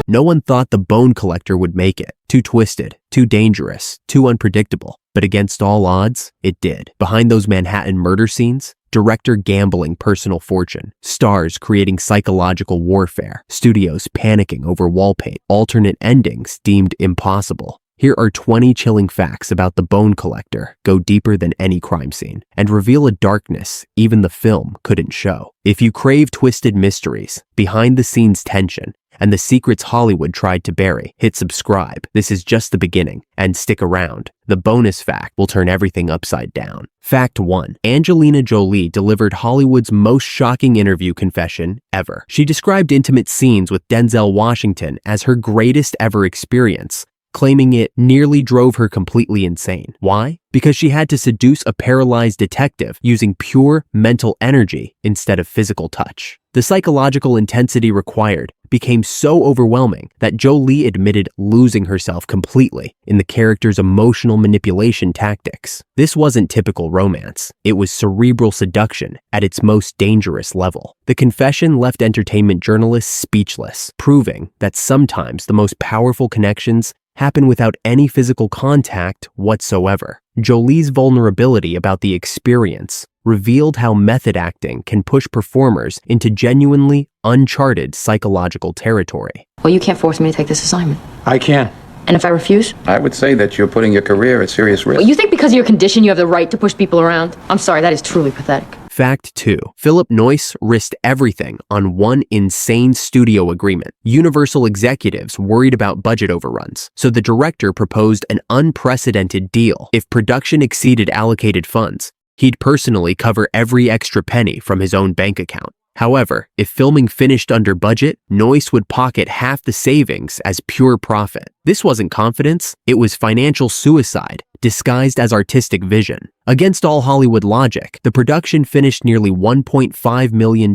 No one thought The Bone Collector would make it. Too twisted, too dangerous, too unpredictable. But against all odds, it did. Behind those Manhattan murder scenes, director gambling personal fortune, stars creating psychological warfare, studios panicking over wall paint, alternate endings deemed impossible. Here are 20 chilling facts about The Bone Collector, go deeper than any crime scene, and reveal a darkness even the film couldn't show. If you crave twisted mysteries, behind-the-scenes tension, and the secrets Hollywood tried to bury, hit subscribe. This is just the beginning, and stick around. The bonus fact will turn everything upside down. Fact 1. Angelina Jolie delivered Hollywood's most shocking interview confession ever. She described intimate scenes with Denzel Washington as her greatest ever experience, claiming it nearly drove her completely insane. Why? Because she had to seduce a paralyzed detective using pure mental energy instead of physical touch. The psychological intensity required became so overwhelming that Jolie admitted losing herself completely in the character's emotional manipulation tactics. This wasn't typical romance. It was cerebral seduction at its most dangerous level. The confession left entertainment journalists speechless, proving that sometimes the most powerful connections happen without any physical contact whatsoever. Jolie's vulnerability about the experience revealed how method acting can push performers into genuinely uncharted psychological territory. Well, you can't force me to take this assignment. I can. And if I refuse? I would say that you're putting your career at serious risk. Well, you think because of your condition you have the right to push people around? I'm sorry, that is truly pathetic. Fact 2. Philip Noyce risked everything on one insane studio agreement. Universal executives worried about budget overruns, so the director proposed an unprecedented deal. If production exceeded allocated funds, he'd personally cover every extra penny from his own bank account. However, if filming finished under budget, Noyce would pocket half the savings as pure profit. This wasn't confidence, it was financial suicide, disguised as artistic vision. Against all Hollywood logic, the production finished nearly $1.5 million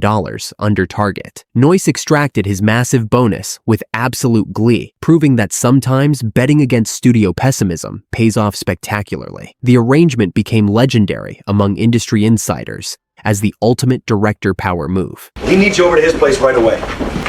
under target. Noyce extracted his massive bonus with absolute glee, proving that sometimes betting against studio pessimism pays off spectacularly. The arrangement became legendary among industry insiders as the ultimate director power move. He needs you over to his place right away.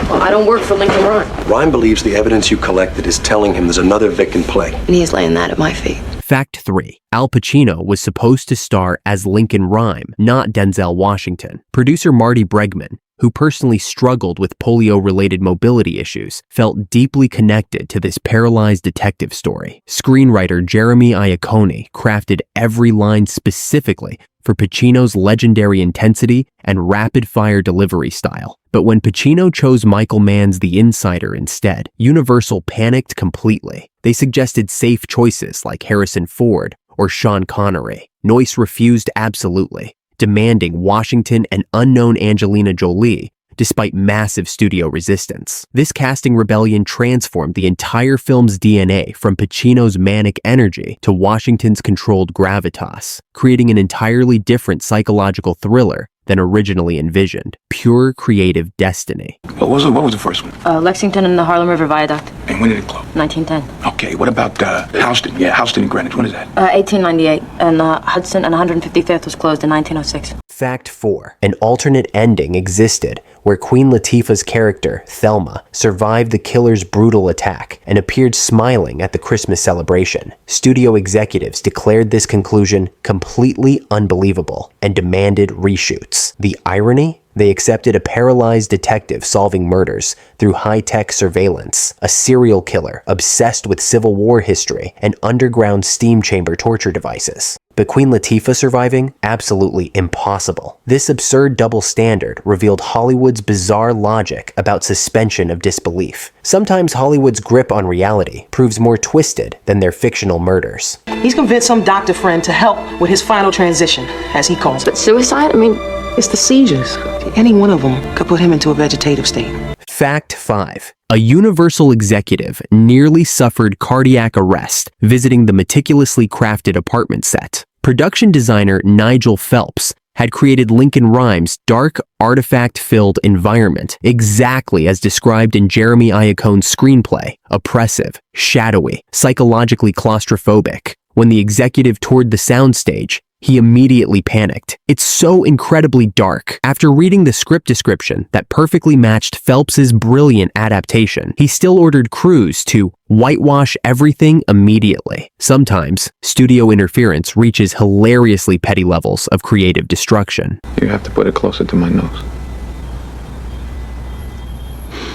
Well, I don't work for Lincoln Rhyme. Rhyme believes the evidence you collected is telling him there's another Vic in play. And he's laying that at my feet. Fact 3. Al Pacino was supposed to star as Lincoln Rhyme, not Denzel Washington. Producer Marty Bregman, who personally struggled with polio-related mobility issues, felt deeply connected to this paralyzed detective story. Screenwriter Jeremy Iacone crafted every line specifically for Pacino's legendary intensity and rapid-fire delivery style. But when Pacino chose Michael Mann's The Insider instead, Universal panicked completely. They suggested safe choices like Harrison Ford or Sean Connery. Noyce refused absolutely, demanding Washington and unknown Angelina Jolie, despite massive studio resistance. This casting rebellion transformed the entire film's DNA from Pacino's manic energy to Washington's controlled gravitas, creating an entirely different psychological thriller than originally envisioned. Pure creative destiny. What was the first one? Lexington and the Harlem River Viaduct. And when did it close? 1910. Okay, what about Houston? Yeah, Houston and Greenwich. When is that? 1898. And Hudson and 155th was closed in 1906. Fact 4. An alternate ending existed where Queen Latifah's character, Thelma, survived the killer's brutal attack and appeared smiling at the Christmas celebration. Studio executives declared this conclusion completely unbelievable and demanded reshoots. The irony? They accepted a paralyzed detective solving murders through high-tech surveillance, a serial killer obsessed with Civil War history and underground steam chamber torture devices. But Queen Latifah surviving? Absolutely impossible. This absurd double standard revealed Hollywood's bizarre logic about suspension of disbelief. Sometimes Hollywood's grip on reality proves more twisted than their fictional murders. He's convinced some doctor friend to help with his final transition, as he calls it. But suicide? I mean, It's the seizures. Any one of them could put him into a vegetative state. Fact 5. A Universal executive nearly suffered cardiac arrest visiting the meticulously crafted apartment set. Production designer Nigel Phelps had created Lincoln Rhyme's dark, artifact-filled environment exactly as described in Jeremy Iacone's screenplay: oppressive, shadowy, psychologically claustrophobic. When the executive toured the soundstage, He immediately panicked. It's so incredibly dark. After reading the script description that perfectly matched Phelps's brilliant adaptation, he still ordered crews to whitewash everything immediately. Sometimes, studio interference reaches hilariously petty levels of creative destruction. You have to put it closer to my nose.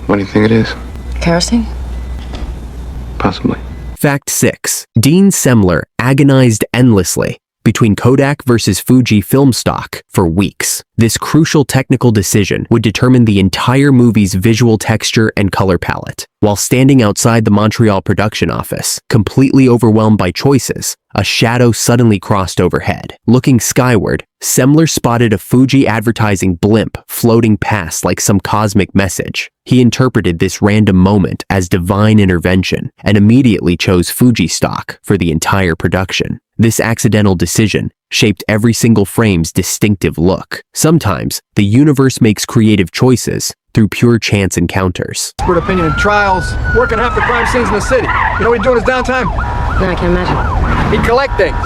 What do you think it is? Kerosene? Possibly. Fact 6. Dean Semler agonized endlessly between Kodak versus Fuji film stock for weeks. This crucial technical decision would determine the entire movie's visual texture and color palette. While standing outside the Montreal production office, completely overwhelmed by choices, a shadow suddenly crossed overhead. Looking skyward, Semler spotted a Fuji advertising blimp floating past like some cosmic message. He interpreted this random moment as divine intervention and immediately chose Fuji stock for the entire production. This accidental decision shaped every single frame's distinctive look. Sometimes, the universe makes creative choices through pure chance encounters. Expert opinion in trials, working half the crime scenes in the city. You know what he'd do in his downtime? No, I can't imagine. He'd collect things.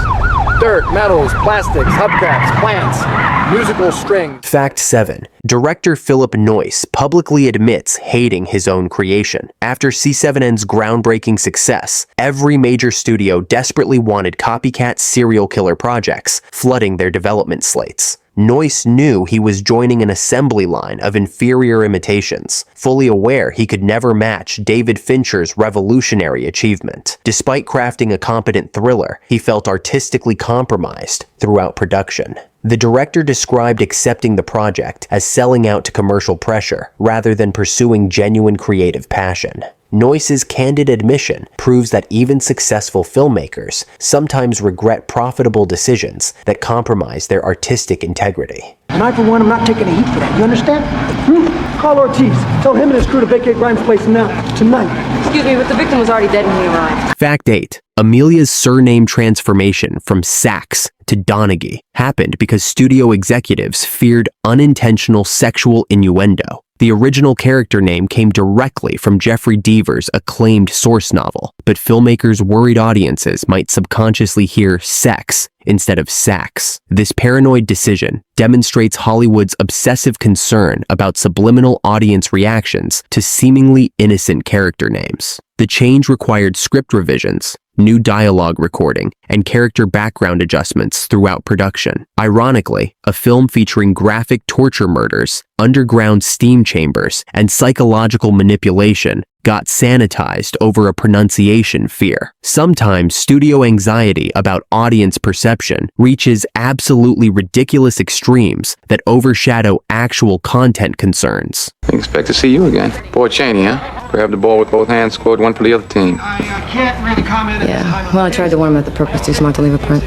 Dirt, metals, plastics, hubcaps, plants, musical strings. Fact 7. Director Philip Noyce publicly admits hating his own creation. After C7N's groundbreaking success, every major studio desperately wanted copycat serial killer projects, flooding their development slates. Noyce knew he was joining an assembly line of inferior imitations, fully aware he could never match David Fincher's revolutionary achievement. Despite crafting a competent thriller, he felt artistically compromised throughout production. The director described accepting the project as selling out to commercial pressure rather than pursuing genuine creative passion. Noyce's candid admission proves that even successful filmmakers sometimes regret profitable decisions that compromise their artistic integrity. And I, for one, am not taking a heat for that. You understand? Call Ortiz. Tell him and his crew to vacate Grimes' place now, tonight. Excuse me, but the victim was already dead when we arrived. Fact 8. Amelia's surname transformation from Sachs to Donaghy happened because studio executives feared unintentional sexual innuendo. The original character name came directly from Jeffrey Deaver's acclaimed source novel, but filmmakers worried audiences might subconsciously hear sex instead of sax. This paranoid decision demonstrates Hollywood's obsessive concern about subliminal audience reactions to seemingly innocent character names. The change required script revisions, new dialogue recording, and character background adjustments throughout production. Ironically, a film featuring graphic torture murders, underground steam chambers, and psychological manipulation got sanitized over a pronunciation fear. Sometimes studio anxiety about audience perception reaches absolutely ridiculous extremes that overshadow actual content concerns. I expect to see you again. Boy Cheney, huh? Grab the ball with both hands, scored one for the other team. I can't really comment at the time. Yeah, well, I tried to warn him that the perp was too smart to leave a print.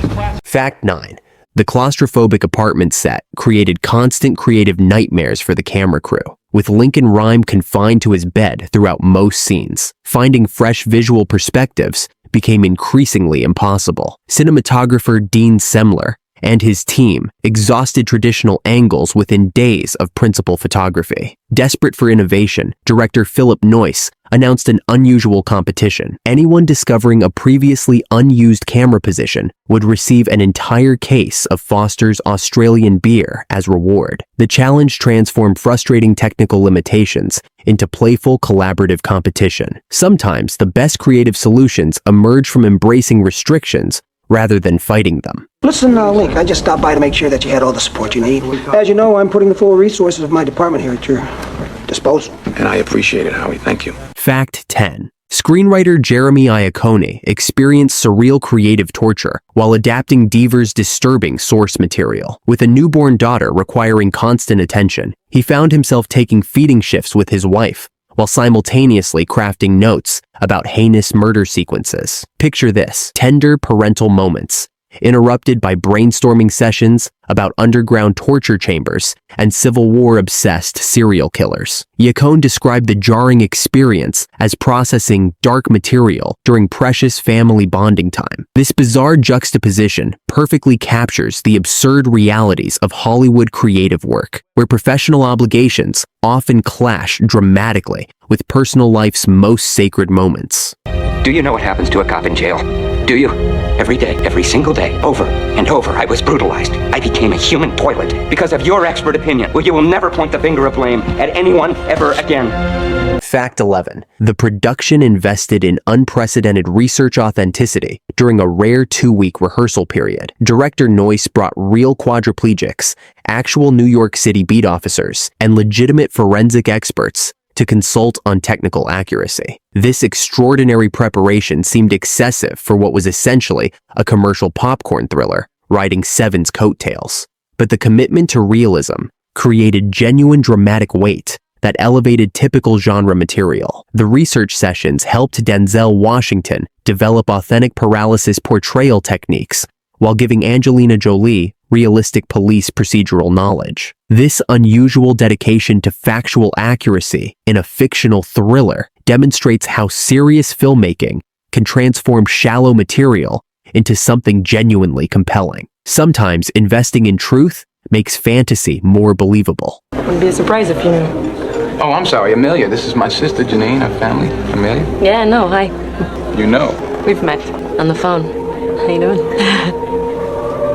Fact 9. The claustrophobic apartment set created constant creative nightmares for the camera crew, with Lincoln Rhyme confined to his bed throughout most scenes. Finding fresh visual perspectives became increasingly impossible. Cinematographer Dean Semler and his team exhausted traditional angles within days of principal photography. Desperate for innovation, director Philip Noyce announced an unusual competition. Anyone discovering a previously unused camera position would receive an entire case of Foster's Australian beer as reward. The challenge transformed frustrating technical limitations into playful collaborative competition. Sometimes the best creative solutions emerge from embracing restrictions rather than fighting them. Listen, Link, I just stopped by to make sure that you had all the support you need. As you know, I'm putting the full resources of my department here at your disposal. And I appreciate it, Howie. Thank you. Fact 10. Screenwriter Jeremy Iacone experienced surreal creative torture while adapting Deaver's disturbing source material. With a newborn daughter requiring constant attention, he found himself taking feeding shifts with his wife, while simultaneously crafting notes about heinous murder sequences. Picture this: tender parental moments, interrupted by brainstorming sessions about underground torture chambers and Civil War-obsessed serial killers. Iacone described the jarring experience as processing dark material during precious family bonding time. This bizarre juxtaposition perfectly captures the absurd realities of Hollywood creative work, where professional obligations often clash dramatically with personal life's most sacred moments. Do you know what happens to a cop in jail? Do you? Every day, every single day, over and over, I was brutalized. I became a human toilet because of your expert opinion. Well, you will never point the finger of blame at anyone ever again. Fact 11. The production invested in unprecedented research authenticity during a rare 2-week rehearsal period. Director Noyce brought real quadriplegics, actual New York City beat officers, and legitimate forensic experts to consult on technical accuracy. This extraordinary preparation seemed excessive for what was essentially a commercial popcorn thriller, riding Seven's coattails. But the commitment to realism created genuine dramatic weight that elevated typical genre material. The research sessions helped Denzel Washington develop authentic paralysis portrayal techniques while giving Angelina Jolie realistic police procedural knowledge. This unusual dedication to factual accuracy in a fictional thriller demonstrates how serious filmmaking can transform shallow material into something genuinely compelling. Sometimes investing in truth makes fantasy more believable. Wouldn't be a surprise if you knew. Oh, I'm sorry, Amelia. This is my sister, Janine, her family. Amelia? Yeah, no, hi. You know. We've met on the phone. How you doing?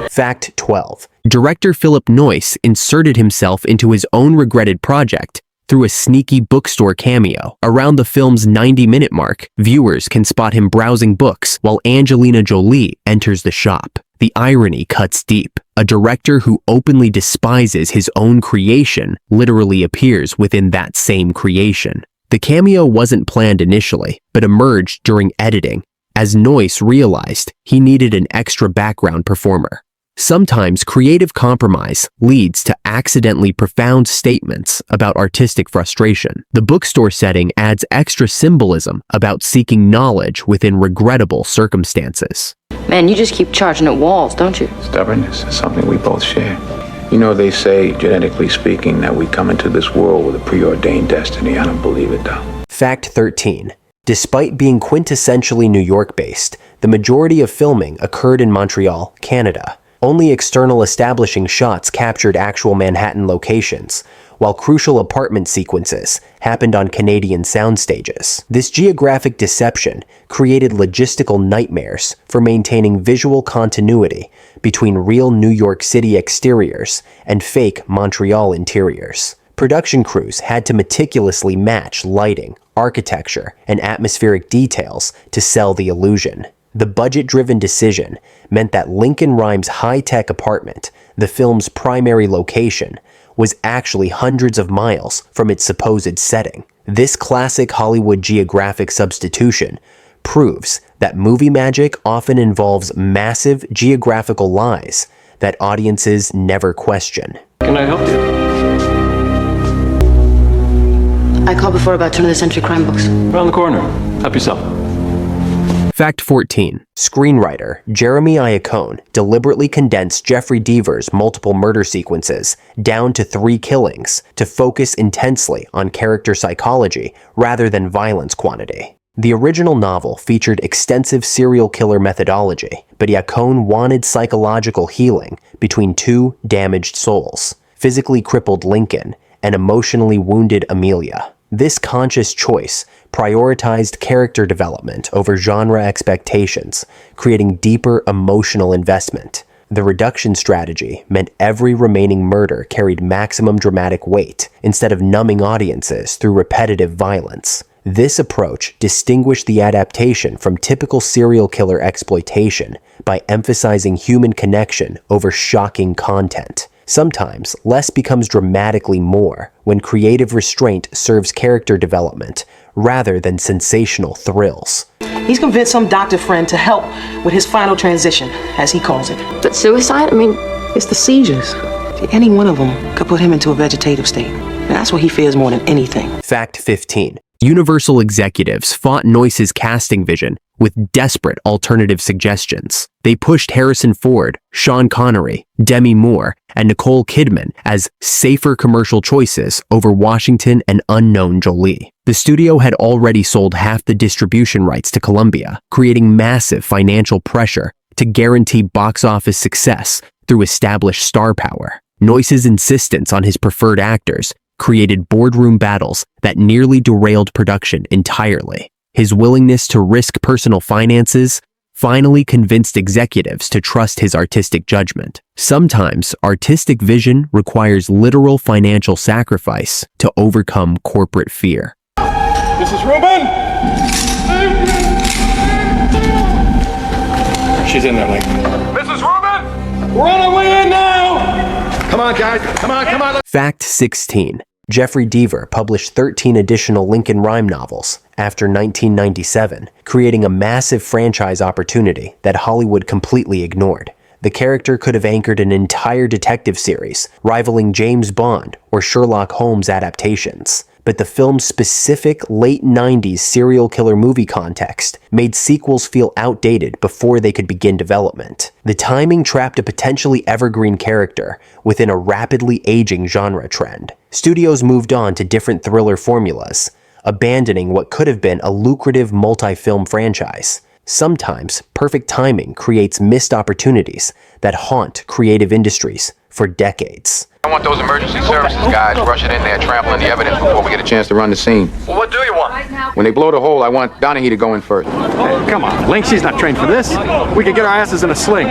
Fact 12. Director Philip Noyce inserted himself into his own regretted project through a sneaky bookstore cameo. Around the film's 90-minute mark, viewers can spot him browsing books while Angelina Jolie enters the shop. The irony cuts deep. A director who openly despises his own creation literally appears within that same creation. The cameo wasn't planned initially, but emerged during editing, as Noyce realized he needed an extra background performer. Sometimes creative compromise leads to accidentally profound statements about artistic frustration. The bookstore setting adds extra symbolism about seeking knowledge within regrettable circumstances. Man, you just keep charging at walls, don't you? Stubbornness is something we both share. You know, they say, genetically speaking, that we come into this world with a preordained destiny. I don't believe it, though. Fact 13. Despite being quintessentially New York-based, the majority of filming occurred in Montreal, Canada. Only external establishing shots captured actual Manhattan locations, while crucial apartment sequences happened on Canadian sound stages. This geographic deception created logistical nightmares for maintaining visual continuity between real New York City exteriors and fake Montreal interiors. Production crews had to meticulously match lighting, architecture, and atmospheric details to sell the illusion. The budget-driven decision meant that Lincoln Rhymes' high-tech apartment, the film's primary location, was actually hundreds of miles from its supposed setting. This classic Hollywood geographic substitution proves that movie magic often involves massive geographical lies that audiences never question. Can I help you? I called before about turn-of-the-century crime books. Around the corner. Help yourself. Fact 14. Screenwriter Jeremy Iacone deliberately condensed Jeffrey Deaver's multiple murder sequences down to 3 killings to focus intensely on character psychology rather than violence quantity. The original novel featured extensive serial killer methodology, but Iacone wanted psychological healing between 2 damaged souls, physically crippled Lincoln and emotionally wounded Amelia. This conscious choice prioritized character development over genre expectations, creating deeper emotional investment. The reduction strategy meant every remaining murder carried maximum dramatic weight instead of numbing audiences through repetitive violence. This approach distinguished the adaptation from typical serial killer exploitation by emphasizing human connection over shocking content. Sometimes, less becomes dramatically more when creative restraint serves character development rather than sensational thrills. He's convinced some doctor friend to help with his final transition, as he calls it. But suicide? I mean, It's the seizures. See, any one of them could put him into a vegetative state. And that's what he fears more than anything. Fact 15. Universal executives fought Noyce's casting vision with desperate alternative suggestions. They pushed Harrison Ford, Sean Connery, Demi Moore, and Nicole Kidman as safer commercial choices over Washington and unknown Jolie. The studio had already sold half the distribution rights to Columbia, creating massive financial pressure to guarantee box office success through established star power. Noyce's insistence on his preferred actors created boardroom battles that nearly derailed production entirely. His willingness to risk personal finances finally convinced executives to trust his artistic judgment. Sometimes, artistic vision requires literal financial sacrifice to overcome corporate fear. Mrs. Rubin! She's in there, like. Mrs. Rubin! We're on our way in now! Come on, guys. Come on. Fact 16. Jeffrey Deaver published 13 additional Lincoln rhyme novels after 1997, creating a massive franchise opportunity that Hollywood completely ignored. The character could have anchored an entire detective series, rivaling James Bond or Sherlock Holmes adaptations. But the film's specific late 90s serial killer movie context made sequels feel outdated before they could begin development. The timing trapped a potentially evergreen character within a rapidly aging genre trend. Studios moved on to different thriller formulas, abandoning what could have been a lucrative multi-film franchise. Sometimes, perfect timing creates missed opportunities that haunt creative industries for decades. I want those emergency services guys rushing in there, trampling the evidence before we get a chance to run the scene. Well, what do you want? When they blow the hole, I want Donahue to go in first. Hey, come on, Link, she's not trained for this. We could get our asses in a sling.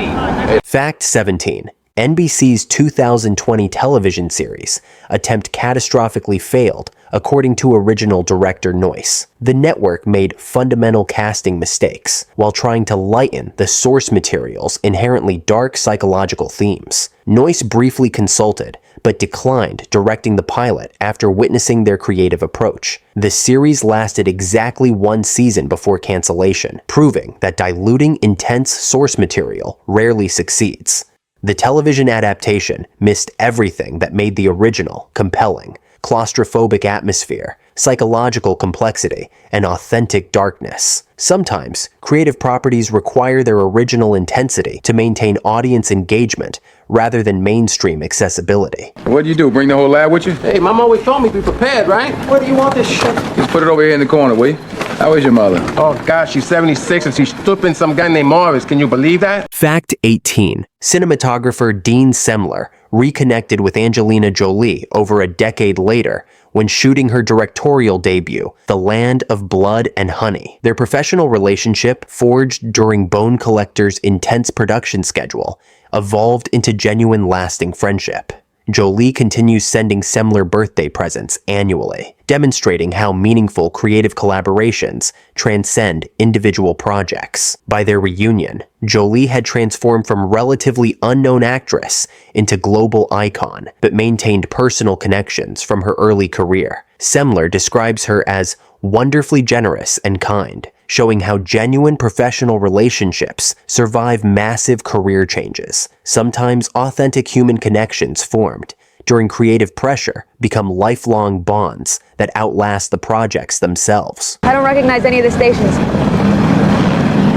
Fact 17. NBC's 2020 television series attempt catastrophically failed, according to original director Noyce. The network made fundamental casting mistakes while trying to lighten the source material's inherently dark psychological themes. Noyce briefly consulted, but declined directing the pilot after witnessing their creative approach. The series lasted exactly one season before cancellation, proving that diluting intense source material rarely succeeds. The television adaptation missed everything that made the original compelling: claustrophobic atmosphere, psychological complexity, and authentic darkness. Sometimes, creative properties require their original intensity to maintain audience engagement rather than mainstream accessibility. What'd you do, bring the whole lab with you? Hey, Mom always told me be prepared, right? Where do you want this shit? Just put it over here in the corner, will you? How is your mother? Oh, gosh, she's 76 and she's flipping some guy named Morris. Can you believe that? Fact 18. Cinematographer Dean Semler reconnected with Angelina Jolie over a decade later when shooting her directorial debut, The Land of Blood and Honey. Their professional relationship, forged during Bone Collector's intense production schedule, evolved into genuine lasting friendship. Jolie continues sending Semler birthday presents annually, demonstrating how meaningful creative collaborations transcend individual projects. By their reunion, Jolie had transformed from relatively unknown actress into global icon, but maintained personal connections from her early career. Semler describes her as wonderfully generous and kind, showing how genuine professional relationships survive massive career changes. Sometimes authentic human connections formed during creative pressure become lifelong bonds that outlast the projects themselves. I don't recognize any of the stations.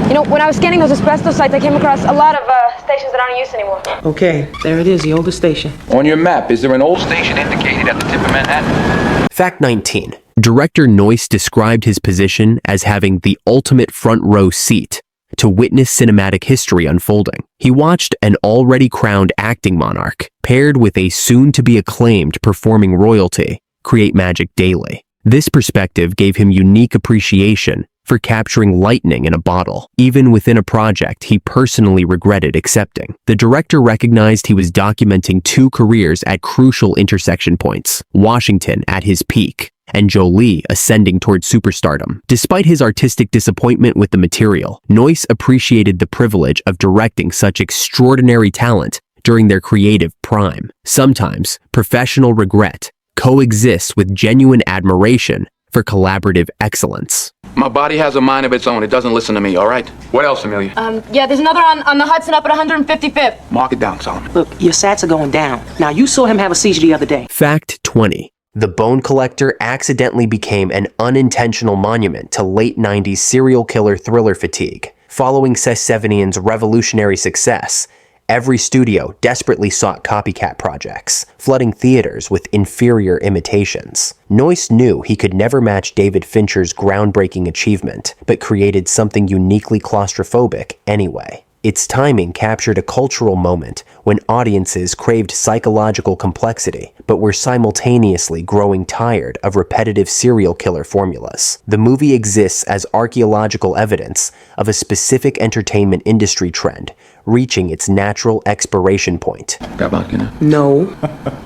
You know, when I was scanning those asbestos sites, I came across a lot of stations that aren't in use anymore. Okay, there it is, the oldest station. On your map, is there an old station indicated at the tip of Manhattan? Fact 19. Director Noyce described his position as having the ultimate front row seat to witness cinematic history unfolding. He watched an already crowned acting monarch, paired with a soon-to-be acclaimed performing royalty, create magic daily. This perspective gave him unique appreciation for capturing lightning in a bottle, even within a project he personally regretted accepting. The director recognized he was documenting two careers at crucial intersection points: Washington at his peak, and Jolie ascending toward superstardom. Despite his artistic disappointment with the material, Noyce appreciated the privilege of directing such extraordinary talent during their creative prime. Sometimes, professional regret coexists with genuine admiration for collaborative excellence. My body has a mind of its own. It doesn't listen to me, all right? What else, Amelia? Yeah, there's another on the Hudson up at 155th. Mark it down, Solomon. Look, your sats are going down. Now, you saw him have a seizure the other day. Fact 20. The Bone Collector accidentally became an unintentional monument to late 90s serial killer thriller fatigue. Following Sessevenian's revolutionary success, every studio desperately sought copycat projects, flooding theaters with inferior imitations. Noyce knew he could never match David Fincher's groundbreaking achievement, but created something uniquely claustrophobic anyway. Its timing captured a cultural moment when audiences craved psychological complexity, but were simultaneously growing tired of repetitive serial killer formulas. The movie exists as archaeological evidence of a specific entertainment industry trend reaching its natural expiration point. Got vodka now? No.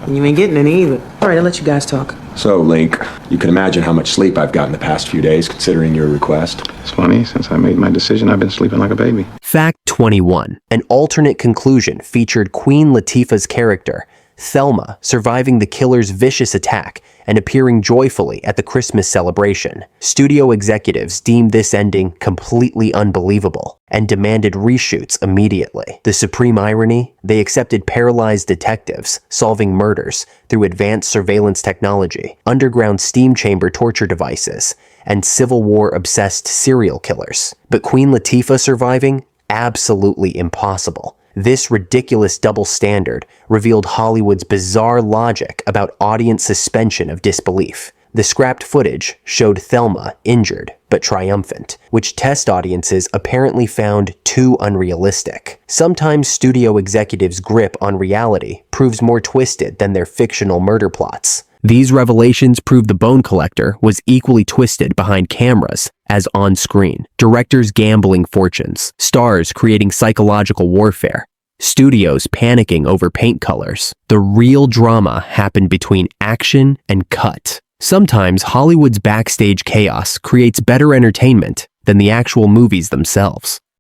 And you ain't getting any either. All right, I'll let you guys talk. So, Link, you can imagine how much sleep I've gotten the past few days considering your request. It's funny, since I made my decision, I've been sleeping like a baby. Fact 21. An alternate conclusion featured Queen Latifah's character, Thelma, surviving the killer's vicious attack and appearing joyfully at the Christmas celebration. Studio executives deemed this ending completely unbelievable and demanded reshoots immediately. The supreme irony? They accepted paralyzed detectives solving murders through advanced surveillance technology, underground steam chamber torture devices, and Civil War-obsessed serial killers. But Queen Latifah surviving? Absolutely impossible. This ridiculous double standard revealed Hollywood's bizarre logic about audience suspension of disbelief. The scrapped footage showed Thelma injured but triumphant, which test audiences apparently found too unrealistic. Sometimes studio executives' grip on reality proves more twisted than their fictional murder plots. These revelations prove The Bone Collector was equally twisted behind cameras as on screen. Directors gambling fortunes, stars creating psychological warfare, studios panicking over paint colors. The real drama happened between action and cut. Sometimes Hollywood's backstage chaos creates better entertainment than the actual movies themselves.